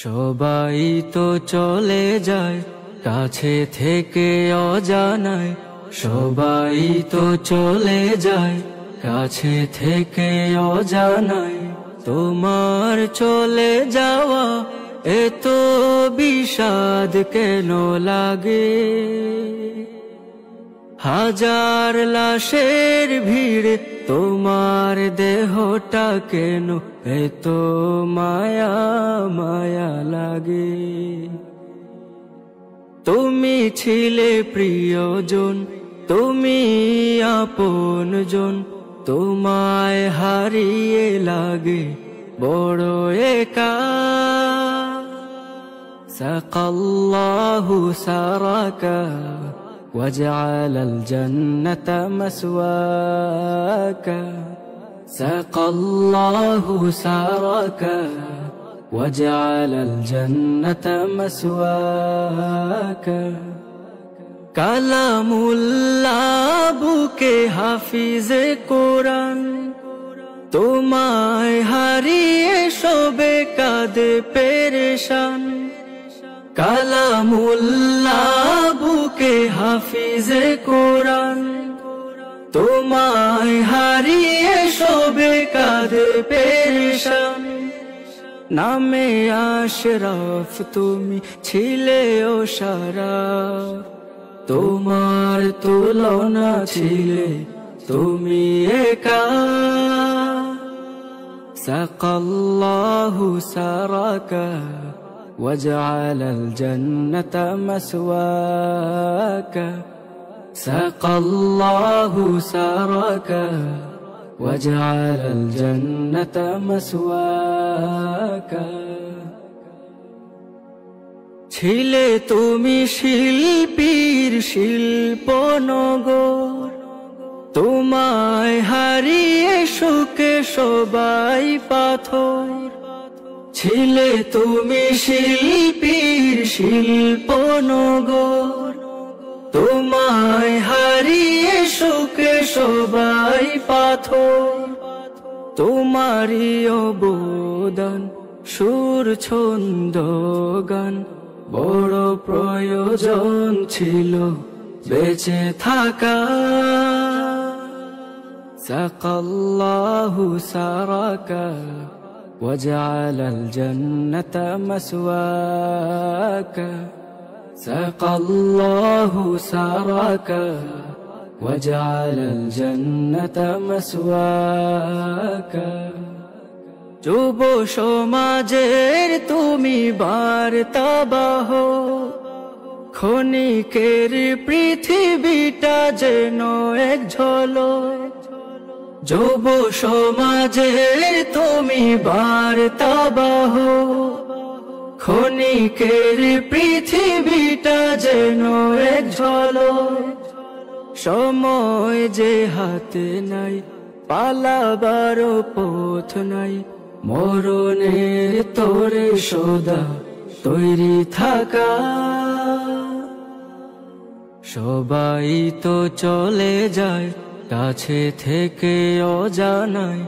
সবাই তো চলে যায় কাছে থেকে অজানায়, সবাই তো চলে যায় কাছে থেকে অজানায়। তোমার চলে যাওয়া এত বিষাদ কেন লাগে? হাজার লাশের ভিড়ে তোমার দেহটা কেন এত মায়া মায়া লাগে? তুমি ছিলে প্রিয়জন, তুমি আপনজন, তোমায় হারিয়ে লাগে বড় একা। সাকাল্লাহু সারাকা وجعل الجنة مسواك، سقى الله سارك وجعل الجنة مسواك। কালামুল্লাহ বুকে হাফিজে কোরআন, তোমায় হারিয়ে সবে কাঁদে পেরেশান। কালামুল্লাহ বুকে হাফিজে কোরআন, তোমায় হারিয়ে সবে কাঁদে পেরেশান। নামে আশরাফ তুমি ছিলে ও শারাফ, তোমার তুলনা ছিলে তুমি একা। সাকাল্লাহু সারাকা وجعل الجنة مسواك، سقى الله سارك وجعل الجنة مسواك। ছিলে তুমি শিল্পীর শিল্পনগর, তোমায় হারিয়ে সুখে সবাই পাথর। ছিলে তুমি শিল্পীর শিল্পনগর, তোমায় হারিয়ে সুখে সবাই পাথর। তোমারই অবদান সুর ছন্দ গান বড় প্রয়োজন ছিল বেঁচে থাকা। সাকাল্লাহু সারাকা وجعل الجنة مسواك، سقى الله سارك وجعل الجنة مسواك। যুব সমাজের তুমি বার্তাবাহ, ক্ষণিকের পৃথিবীটা যেন এক ঝলক। যুব সমাজের তুমি বার্তাবাহ, ক্ষণিকের পৃথিবীটা যেন এক ঝলক। সময় যে হাতে নাই, পালাবার পথ নাই, মরণের তোরে সদা তৈরি থাকা। সবাই তো চলে যায় কাছে থেকে অজানায়,